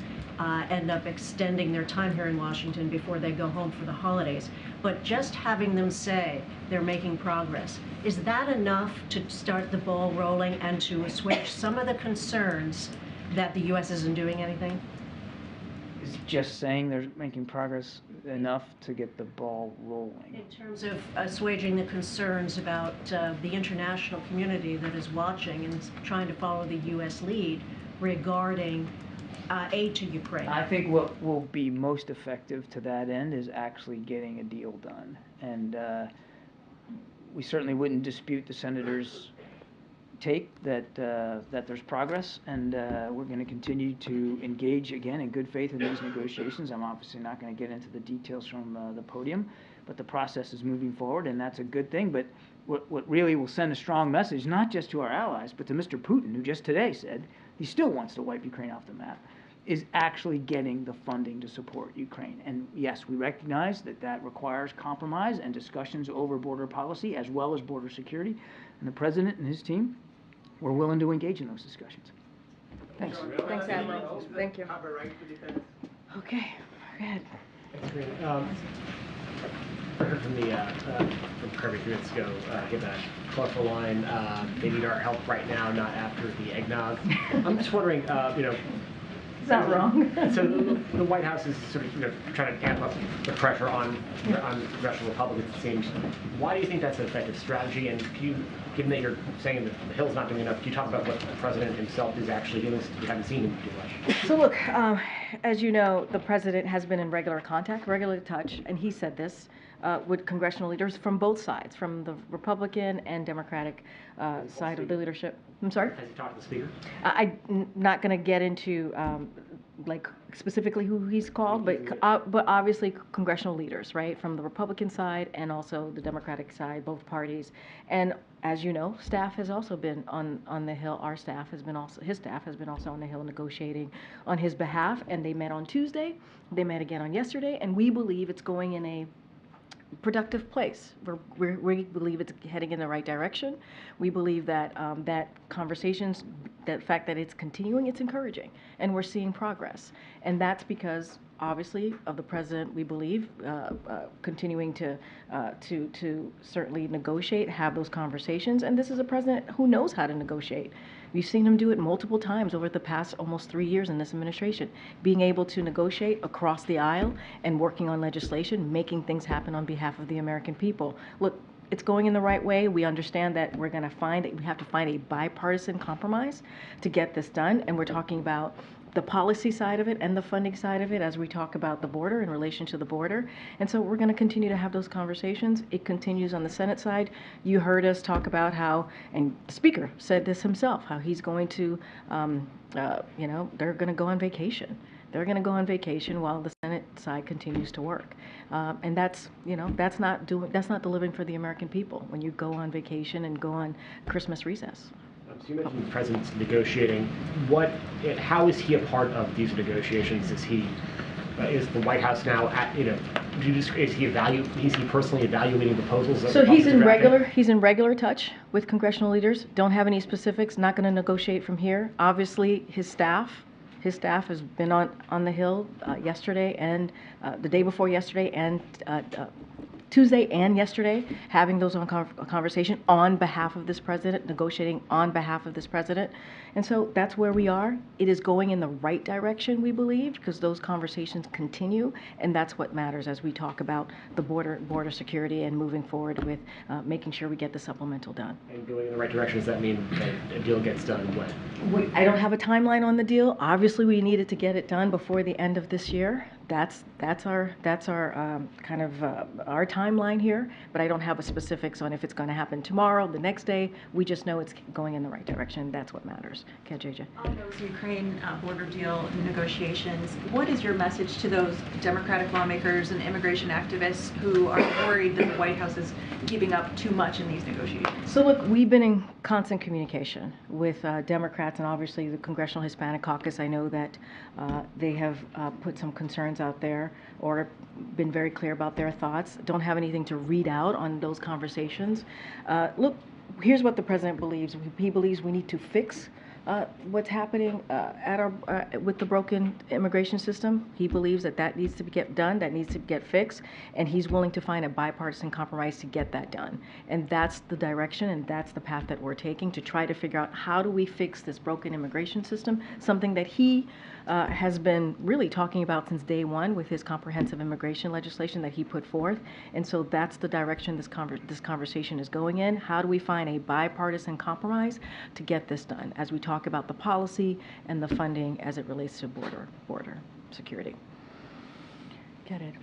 end up extending their time here in Washington before they go home for the holidays. But just having them say they're making progress, is that enough to start the ball rolling and to assuage some of the concerns that the U.S. isn't doing anything? Is just saying they're making progress enough to get the ball rolling? In terms of assuaging the concerns about the international community that is watching and is trying to follow the U.S. lead regarding aid to Ukraine. I think what will be most effective to that end is actually getting a deal done. And we certainly wouldn't dispute the senators' take that there's progress, and we're going to continue to engage again in good faith in these negotiations. I'm obviously not going to get into the details from the podium, but the process is moving forward, and that's a good thing. But what really will send a strong message, not just to our allies, but to Mr. Putin, who just today said he still wants to wipe Ukraine off the map, is actually getting the funding to support Ukraine. And yes, we recognize that that requires compromise and discussions over border policy as well as border security. And the President and his team were willing to engage in those discussions. Thanks. Thanks, Admiral. Thank you. Okay, go ahead. Thanks, Karine. I heard from Kirby a few minutes ago, give a colorful line, they need our help right now, not after the eggnog. I'm just wondering, Is that wrong? So the White House is sort of trying to amp up the pressure on congressional Republicans, it seems. Why do you think that's an effective strategy? And can you, given that you're saying that the Hill's not doing enough, can you talk about what the President himself is actually doing, since we haven't seen him do much? So look, as you know, the President has been in regular contact, regular touch, and he said this, with congressional leaders from both sides, from the Republican and Democratic side of the leadership. I'm sorry? Has he talked to the Speaker? I'm not going to get into like specifically who he's called, but obviously congressional leaders, right, from the Republican side and also the Democratic side, both parties. And as you know, staff has also been on the Hill. Our staff has been also, his staff has been also on the Hill negotiating on his behalf. And they met on Tuesday. They met again on yesterday. And we believe it's going in a productive place. We believe it's heading in the right direction. We believe that that conversations, the fact that it's continuing, it's encouraging, and we're seeing progress. And that's because, obviously, of the President, we believe, continuing to certainly negotiate, have those conversations. And this is a President who knows how to negotiate. We've seen him do it multiple times over the past almost 3 years in this administration, being able to negotiate across the aisle and working on legislation, making things happen on behalf of the American people. Look, it's going in the right way. We understand that we have to find a bipartisan compromise to get this done, and we're talking about the policy side of it and the funding side of it as we talk about the border in relation to the border. And so we're going to continue to have those conversations. It continues on the Senate side. You heard us talk about how, and the Speaker said this himself, how he's going to, they're going to go on vacation. They're going to go on vacation while the Senate side continues to work. And that's not delivering for the American people when you go on vacation and go on Christmas recess. So you mentioned the President's negotiating. How is he a part of these negotiations? Is the White House now is he personally evaluating proposals? So he's in regular touch with congressional leaders. Don't have any specifics. Not going to negotiate from here. Obviously, his staff His staff has been on the Hill yesterday and the day before yesterday and Tuesday and yesterday, having those conversation on behalf of this president, negotiating on behalf of this president. And so that's where we are. It is going in the right direction, we believe, because those conversations continue, and that's what matters as we talk about the border security and moving forward with making sure we get the supplemental done. And going in the right direction, does that mean that a deal gets done when? I don't have a timeline on the deal. Obviously, we needed to get it done before the end of this year. That's our kind of our timeline here, but I don't have a specifics on if it's going to happen tomorrow, the next day. We just know it's going in the right direction. That's what matters. Okay, JJ. On those Ukraine border deal negotiations, what is your message to those Democratic lawmakers and immigration activists who are worried that the White House is giving up too much in these negotiations? So look, we've been in constant communication with Democrats and obviously the Congressional Hispanic Caucus. I know that they have put some concerns out there or been very clear about their thoughts. Don't have anything to read out on those conversations. Look, here's what the president believes. He believes we need to fix what's happening with the broken immigration system. He believes that needs to get done, that needs to get fixed, and he's willing to find a bipartisan compromise to get that done. And that's the direction and that's the path that we're taking to try to figure out how do we fix this broken immigration system, something that he has been really talking about since day one with his comprehensive immigration legislation that he put forth. And so that's the direction this conversation is going in. How do we find a bipartisan compromise to get this done as we talk about the policy and the funding as it relates to border security? Get it.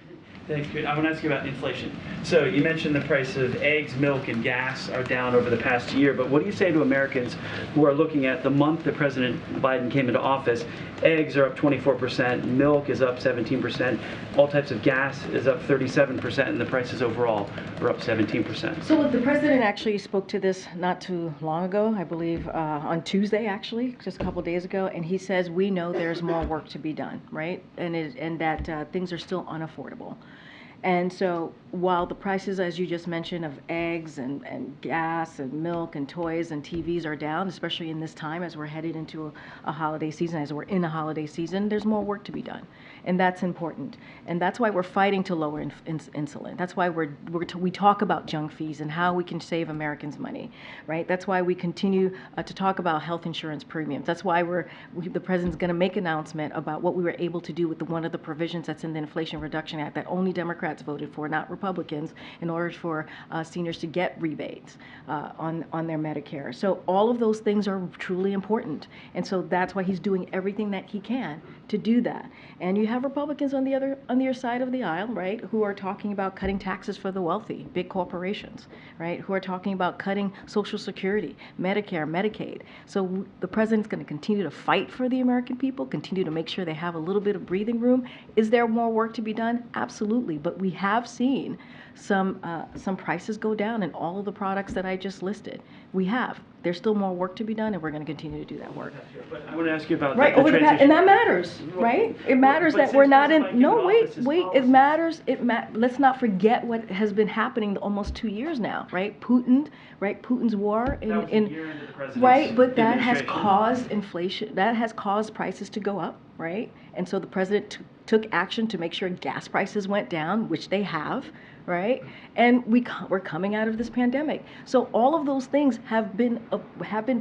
Thanks, Karine. I want to ask you about inflation. So you mentioned the price of eggs, milk, and gas are down over the past year, but what do you say to Americans who are looking at the month that President Biden came into office? Eggs are up 24%, milk is up 17%, all types of gas is up 37%, and the prices overall are up 17%. So look, the president actually spoke to this not too long ago, I believe on Tuesday actually, just a couple of days ago, and he says we know there's more work to be done, right? And that things are still unaffordable. And so while the prices, as you just mentioned, of eggs and gas and milk and toys and TVs are down, especially in this time as we're headed into a holiday season, as we're in a holiday season, there's more work to be done. And that's important. And that's why we're fighting to lower insulin. That's why we talk about junk fees and how we can save Americans money, right? That's why we continue to talk about health insurance premiums. That's why the president's going to make an announcement about what we were able to do with one of the provisions that's in the Inflation Reduction Act that only Democrats voted for, not Republicans, in order for seniors to get rebates on their Medicare. So all of those things are truly important. And so that's why he's doing everything that he can to do that. And you have Republicans on the other side of the aisle, right, who are talking about cutting taxes for the wealthy, big corporations, right, who are talking about cutting Social Security, Medicare, Medicaid. So the president's going to continue to fight for the American people, continue to make sure they have a little bit of breathing room. Is there more work to be done? Absolutely. But we have seen some prices go down in all of the products that I just listed. We have. There's still more work to be done, and we're going to continue to do that work. But I want to ask you about right, the transition. And that matters, right? It matters But that we're not since in. No, President Biden came wait. It matters. Let's not forget what has been happening almost 2 years now, right? Putin's war That was a year into the president's right, but that has administration. caused inflation. That has caused prices to go up, right? And so the president took action to make sure gas prices went down, which they have. Right, and we're coming out of this pandemic, so all of those things have been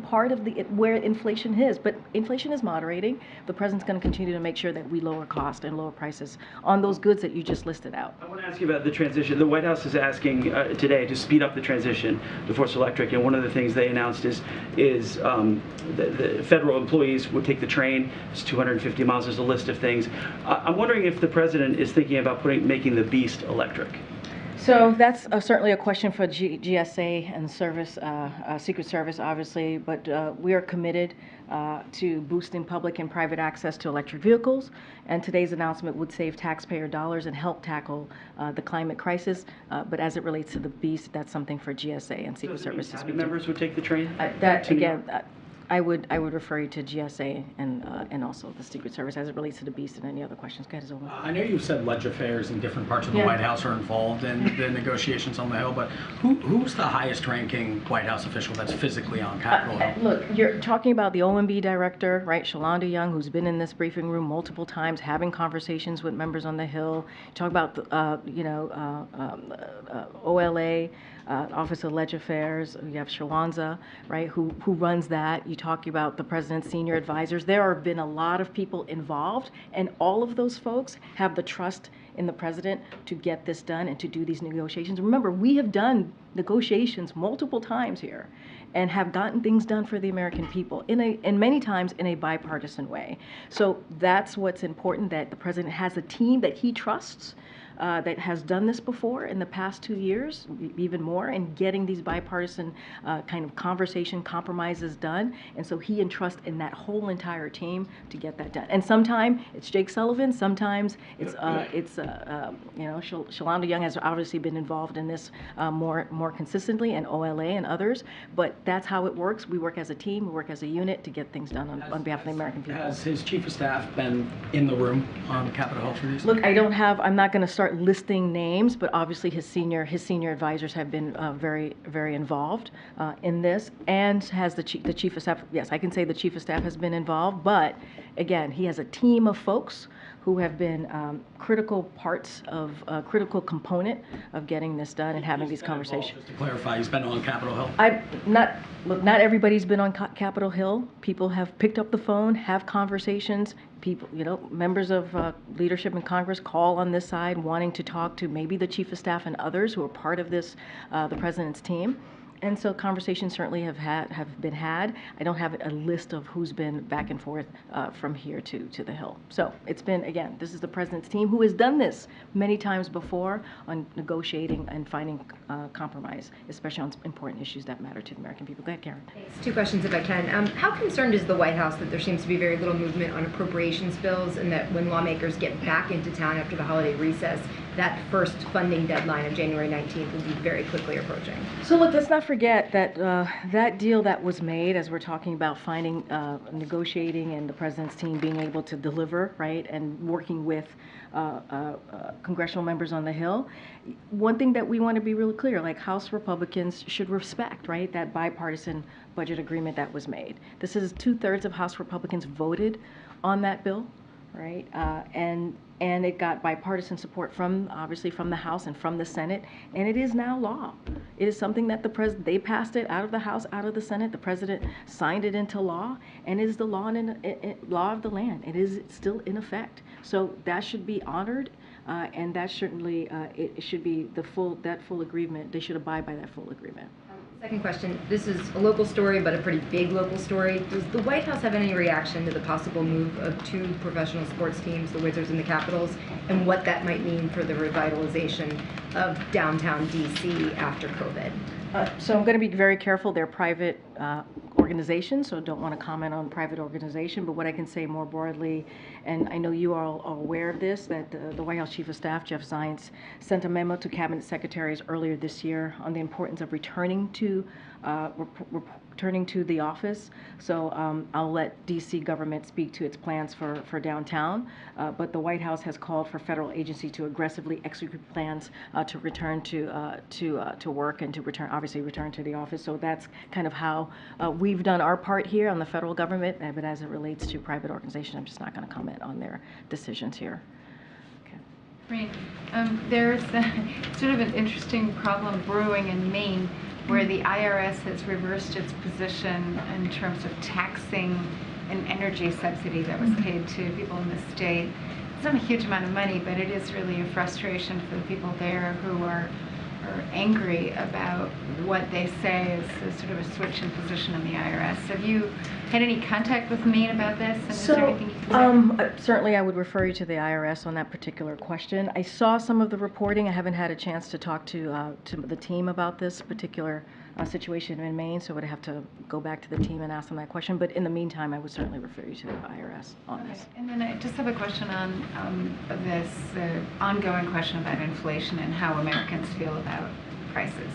part of where inflation is. But inflation is moderating. The president's going to continue to make sure that we lower cost and lower prices on those goods that you just listed out. I want to ask you about the transition. The White House is asking today to speed up the transition to Force Electric, and one of the things they announced is the federal employees would take the train. It's 250 miles. There's a list of things. I'm wondering if the president is thinking about making the Beast electric. So that's certainly a question for GSA and Secret Service, obviously, but we are committed to boosting public and private access to electric vehicles, and today's announcement would save taxpayer dollars and help tackle the climate crisis. But as it relates to the Beast, that's something for GSA and Secret Service to speak to. Members would take the train? I would refer you to GSA and also the Secret Service as it relates to the beast and any other questions. Go ahead, Zola. I know you've said ledge affairs in different parts of the Yeah. White House are involved in the negotiations on the Hill, but who's the highest ranking White House official that's physically on Capitol Hill? Look, you're talking about the OMB director, right, Shalonda Young, who's been in this briefing room multiple times, having conversations with members on the Hill. You talk about, OLA, Office of Ledge Affairs. You have Shawanza, right, who runs that. You talk about the president's senior advisors. There have been a lot of people involved, and all of those folks have the trust in the president to get this done and to do these negotiations. Remember, we have done negotiations multiple times here and have gotten things done for the American people and many times in a bipartisan way. So that's what's important, that the president has a team that he trusts, that has done this before in the past 2 years, even more, and getting these bipartisan kind of conversation compromises done. And so he entrusts in that whole entire team to get that done. And sometimes it's Jake Sullivan, sometimes it's Shalonda Young has obviously been involved in this more consistently, and OLA and others. But that's how it works. We work as a team, we work as a unit to get things done on behalf of the American people. Has his chief of staff been in the room on Capitol Hill for these? Look, I'm not going to start listing names, but obviously his senior advisors have been very, very involved in this, and has the chief of staff. Yes, I can say the chief of staff has been involved, but again, he has a team of folks who have been critical parts of critical component of getting this done and having these conversations. Just to clarify, he's been on Capitol Hill? Not everybody's been on Capitol Hill. People have picked up the phone, have conversations. People, members of leadership in Congress call on this side wanting to talk to maybe the chief of staff and others who are part of this, the president's team. And so conversations certainly have been had. I don't have a list of who's been back and forth from here to the Hill. So it's been, again, this is the president's team who has done this many times before on negotiating and finding compromise, especially on important issues that matter to the American people. Go ahead, Karen. Thanks. 2 questions if I can. How concerned is the White House that there seems to be very little movement on appropriations bills, and that when lawmakers get back into town after the holiday recess, that first funding deadline of January 19th will be very quickly approaching? So look, let's not forget that that deal that was made, as we're talking about finding, negotiating, and the president's team being able to deliver, right, and working with congressional members on the Hill. One thing that we want to be really clear, like House Republicans should respect, right, that bipartisan budget agreement that was made. This is 2/3 of House Republicans voted on that bill, right, and it got bipartisan support obviously from the House and from the Senate, and it is now law. It is something that they passed it out of the House, out of the Senate. The president signed it into law, and it is the law of the land. It is still in effect. So that should be honored, and that certainly it should be that full agreement. They should abide by that full agreement. Second question, this is a local story, but a pretty big local story. Does the White House have any reaction to the possible move of 2 professional sports teams, the Wizards and the Capitals, and what that might mean for the revitalization of downtown DC after COVID? So I'm going to be very careful. They're private organizations, so don't want to comment on private organization. But what I can say more broadly, and I know you all are aware of this, that the White House Chief of Staff, Jeff Zients, sent a memo to cabinet secretaries earlier this year on the importance of returning to the office. So I'll let DC government speak to its plans for downtown, but the White House has called for federal agencies to aggressively execute plans to return to work and to return to the office. So that's kind of how we've done our part here on the federal government, but as it relates to private organizations, I'm just not going to comment on their decisions here. Karine, there's sort of an interesting problem brewing in Maine, where the IRS has reversed its position in terms of taxing an energy subsidy that was paid to people in the state. It's not a huge amount of money, but it is really a frustration for the people there who are angry about what they say is sort of a switch in position in the IRS. Have you had any contact with Maine about this? And is there anything you can say? Certainly I would refer you to the IRS on that particular question. I saw some of the reporting. I haven't had a chance to talk to the team about this particular situation in Maine, so I would have to go back to the team and ask them that question. But in the meantime, I would certainly refer you to the IRS on this. And then I just have a question on this ongoing question about inflation and how Americans feel about prices.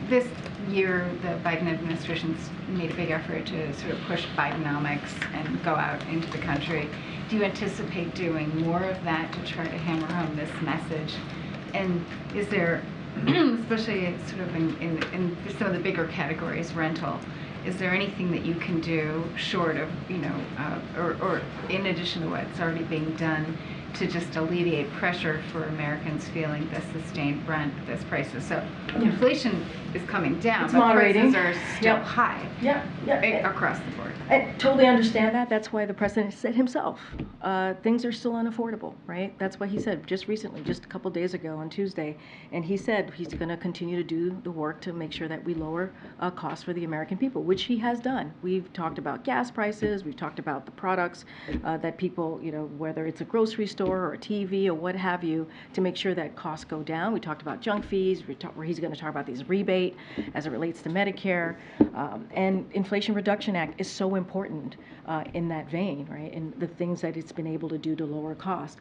This year, the Biden administration's made a big effort to sort of push Bidenomics and go out into the country. Do you anticipate doing more of that to try to hammer home this message? And is there, especially sort of in some of the bigger categories, rental, is there anything that you can do short of, or in addition to what's already being done to just alleviate pressure for Americans feeling the sustained brunt of these prices? So inflation is coming down, It's but moderating. prices are still high across the board. I totally understand that. That's why the president said himself, things are still unaffordable, right? That's what he said just recently, just a couple days ago on Tuesday. And he said he's going to continue to do the work to make sure that we lower costs for the American people, which he has done. We've talked about gas prices. We've talked about the products that people, whether it's a grocery store or a TV or what have you, to make sure that costs go down. We talked about junk fees. Where he's going to talk about these rebate as it relates to Medicare. And Inflation Reduction Act is so important in that vein, right? And the things that it's been able to do to lower cost.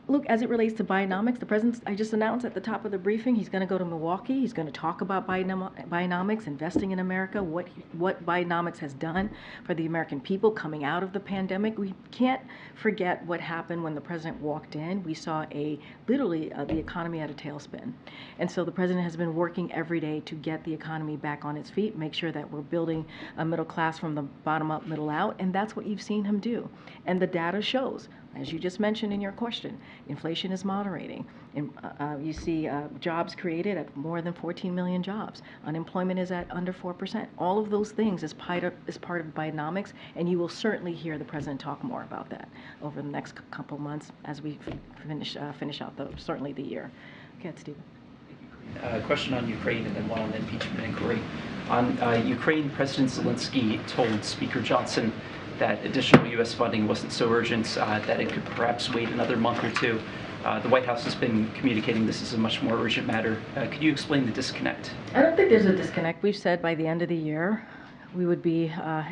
Look, as it relates to Bidenomics, the president, I just announced at the top of the briefing, he's going to go to Milwaukee. He's going to talk about Bidenomics, investing in America, what Bidenomics has done for the American people coming out of the pandemic. We can't forget what happened when the president walked in. We saw literally the economy at a tailspin. And so the president has been working every day to get the economy back on its feet, make sure that we're building a middle class from the bottom up, middle out, and that's what you've seen him do. And the data shows, as you just mentioned in your question, inflation is moderating. And, you see jobs created at more than 14 million jobs. Unemployment is at under 4%. All of those things is part of Bidenomics, and you will certainly hear the president talk more about that over the next couple months as we finish out certainly the year. Okay, Stephen. A question on Ukraine and then one on the impeachment inquiry. On Ukraine, President Zelensky told Speaker Johnson that additional U.S. funding wasn't so urgent, that it could perhaps wait another month or two. The White House has been communicating this is a much more urgent matter. Could you explain the disconnect? I don't think there's a disconnect. We've said by the end of the year, we would be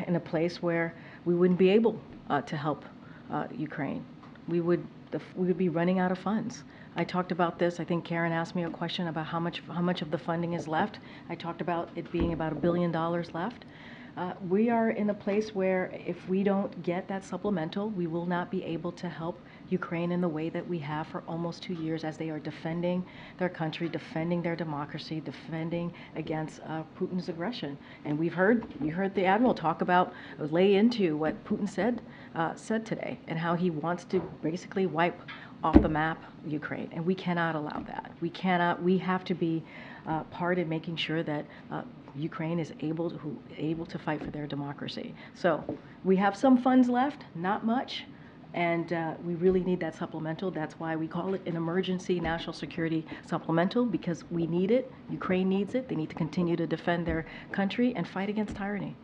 in a place where we wouldn't be able to help Ukraine. We would be running out of funds. I talked about this. I think Karen asked me a question about how much of the funding is left. I talked about it being about $1 billion left. We are in a place where if we don't get that supplemental, we will not be able to help Ukraine in the way that we have for almost 2 years as they are defending their country, defending their democracy, defending against Putin's aggression. And you heard the Admiral talk about, lay into what Putin said today and how he wants to basically wipe off the map Ukraine. And we cannot allow that. We have to be part in making sure that Ukraine is able to fight for their democracy. So we have some funds left, not much, and we really need that supplemental. That's why we call it an emergency national security supplemental, because we need it. Ukraine needs it. They need to continue to defend their country and fight against tyranny.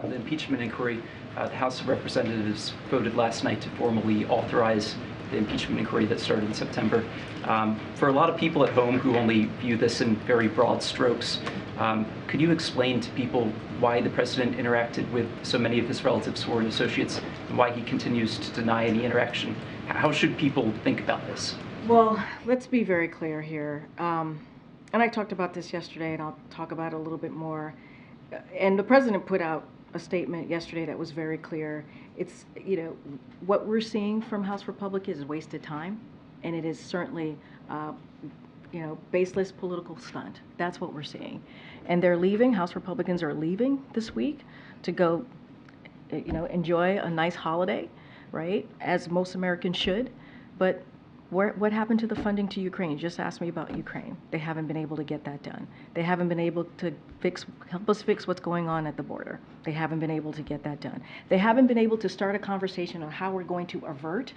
The impeachment inquiry, the House of Representatives voted last night to formally authorize the impeachment inquiry that started in September. For a lot of people at home who only view this in very broad strokes, could you explain to people why the president interacted with so many of his relatives, foreign associates, and why he continues to deny any interaction? How should people think about this? Well, let's be very clear here. And I talked about this yesterday, and I'll talk about it a little bit more. And the president put out a statement yesterday that was very clear. It's, what we're seeing from House Republicans is wasted time, and it is certainly, baseless political stunt. That's what we're seeing. And they're leaving, House Republicans are leaving this week to go, enjoy a nice holiday, right? As most Americans should. But what happened to the funding to Ukraine? You just asked me about Ukraine. They haven't been able to get that done. They haven't been able to help us fix what's going on at the border. They haven't been able to get that done. They haven't been able to start a conversation on how we're going to avert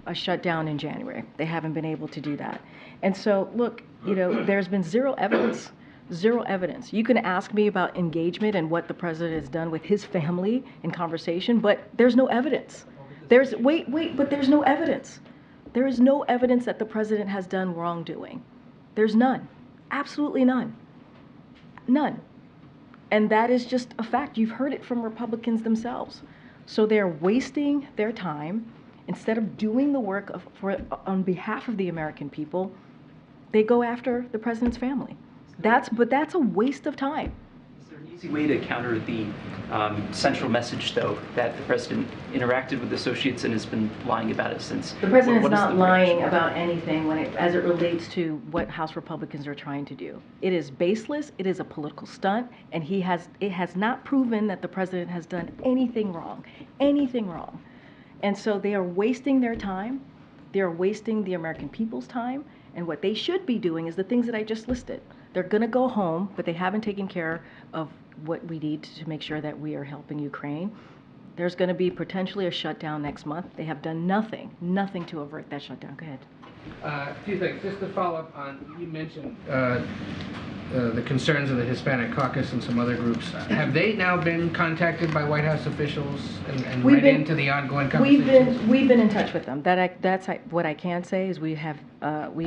a shutdown in January. They haven't been able to do that. And so, look, there's been zero evidence. Zero evidence. You can ask me about engagement and what the president has done with his family in conversation, but there's no evidence. But there's no evidence. There is no evidence that the president has done wrongdoing. There's none. Absolutely none. None. And that is just a fact. You've heard it from Republicans themselves. So they're wasting their time. Instead of doing the work on behalf of the American people, they go after the president's family. But that's a waste of time. Is there an easy way to counter the central message, though, that the president interacted with associates and has been lying about it since? The president's What is not the lying reaction? about anything as it relates to what House Republicans are trying to do. It is baseless, it is a political stunt, and it has not proven that the president has done anything wrong. And so they are wasting their time, they are wasting the American people's time, and what they should be doing is the things that I just listed. They're gonna go home, but they haven't taken care of what we need to make sure that we are helping Ukraine. There's going to be potentially a shutdown next month. They have done nothing to avert that shutdown. Go ahead. A few things. Just to follow up on, you mentioned the concerns of the Hispanic caucus and some other groups. Have they now been contacted by White House officials and read into the ongoing conversations? We've been in touch with them. That's what I can say is we've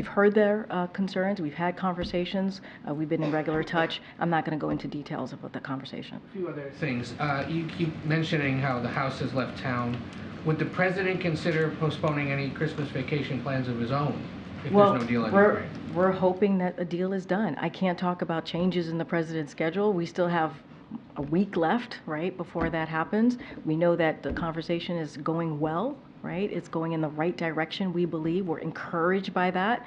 heard their concerns. We've had conversations. We've been in regular touch. I'm not going to go into details about the conversation. A few other things. You keep mentioning how the House has left town. Would the president consider postponing any Christmas vacation plans of his own if there's no deal on Ukraine? We're hoping that a deal is done. I can't talk about changes in the president's schedule. We still have a week left, right, before that happens. We know that the conversation is going well, right? It's going in the right direction, we believe. We're encouraged by that.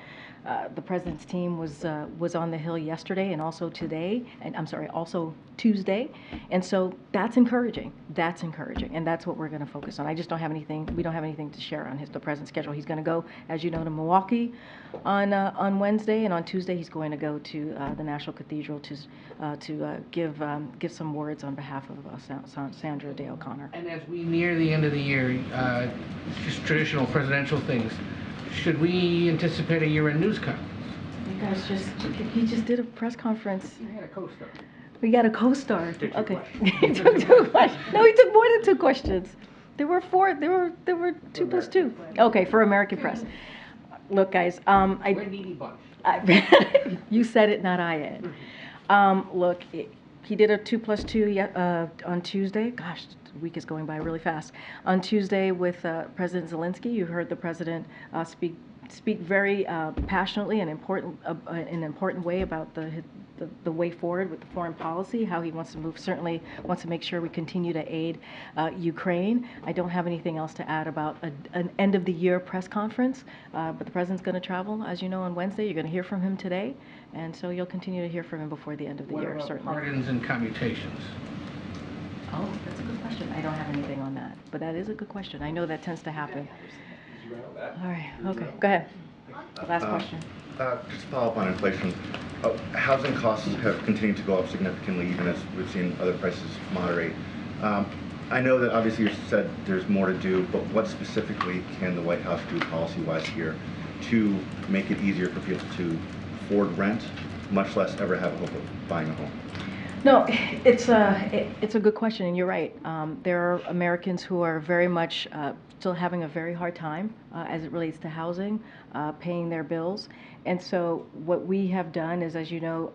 The president's team was on the Hill yesterday and also today, and I'm sorry, also Tuesday. And so that's encouraging. And that's what we're going to focus on. I just don't have anything, we don't have anything to share on the president's schedule. He's going to go, as you know, to Milwaukee on Wednesday, and on Tuesday he's going to go to the National Cathedral to give some words on behalf of Sandra Day O'Connor. And as we near the end of the year, just traditional presidential things, should we anticipate a year-end news conference? You guys he just did a press conference. You had a co-star. We got a co-star. Okay. He took 2 questions. No, he took more than 2 questions. There were 4. There were 2 plus 2. Okay, for American Press. Look, guys. We're a needy bunch. You said it, not I did. Look, he did a 2 plus 2 on Tuesday. Gosh, the week is going by really fast. On Tuesday with President Zelensky, you heard the president speak very passionately and in an important way about the way forward with the foreign policy, how he wants to move, certainly wants to make sure we continue to aid Ukraine. I don't have anything else to add about an end of the year press conference, but the president's going to travel, as you know, on Wednesday. You're going to hear from him today, and so you'll continue to hear from him before the end of the year, certainly. Pardons and commutations? Oh, that's a good question. I don't have anything on that, but that is a good question. I know that tends to happen. All right, okay, go ahead. Last question. Just to follow up on inflation, housing costs have continued to go up significantly, even as we've seen other prices moderate. I know that obviously you said there's more to do, but what specifically can the White House do policy-wise here to make it easier for people to afford rent, much less ever have a hope of buying a home? No, it's a good question, and you're right. There are Americans who are very much still having a very hard time as it relates to housing, paying their bills. And so what we have done is, as you know,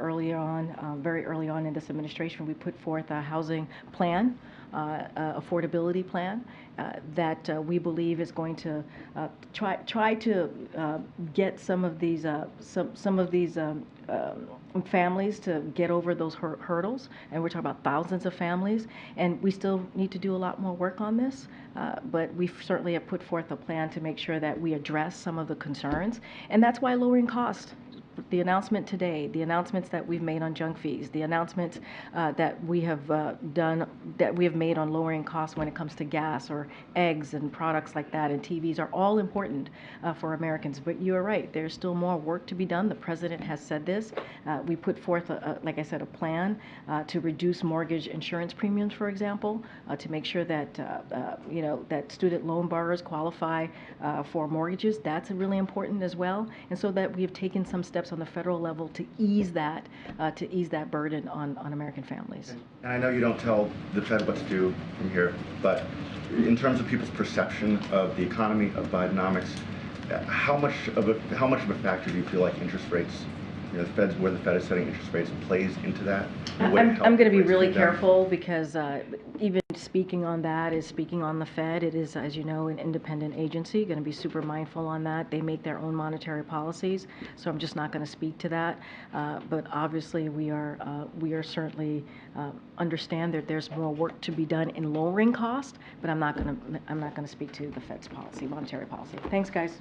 very early on in this administration, we put forth a housing plan, affordability plan that we believe is going to try to get some of these families to get over those hurdles, and we're talking about thousands of families, and we still need to do a lot more work on this, but we certainly have put forth a plan to make sure that we address some of the concerns, and that's why lowering cost. The announcement today, the announcements that we've made on junk fees, the announcements that we have made on lowering costs when it comes to gas or eggs and products like that and TVs are all important for Americans. But you are right, there's still more work to be done. The president has said this. We put forth, like I said, a plan to reduce mortgage insurance premiums, for example, to make sure that that student loan borrowers qualify for mortgages. That's really important as well, and so that we have taken some steps on the federal level to ease that burden on American families. And I know you don't tell the Fed what to do from here, but in terms of people's perception of the economy, of Bidenomics, how much of a factor do you feel like interest rates the Fed's, where the Fed is setting interest rates plays into that? And would it help I'm going to be rates really come down? careful because even speaking on that is speaking on the Fed. It is, as you know, an independent agency, going to be super mindful on that. They make their own monetary policies, so I'm just not going to speak to that. But obviously, we are certainly understand that there's more work to be done in lowering cost, but I'm not going to speak to the Fed's policy, monetary policy. Thanks, guys.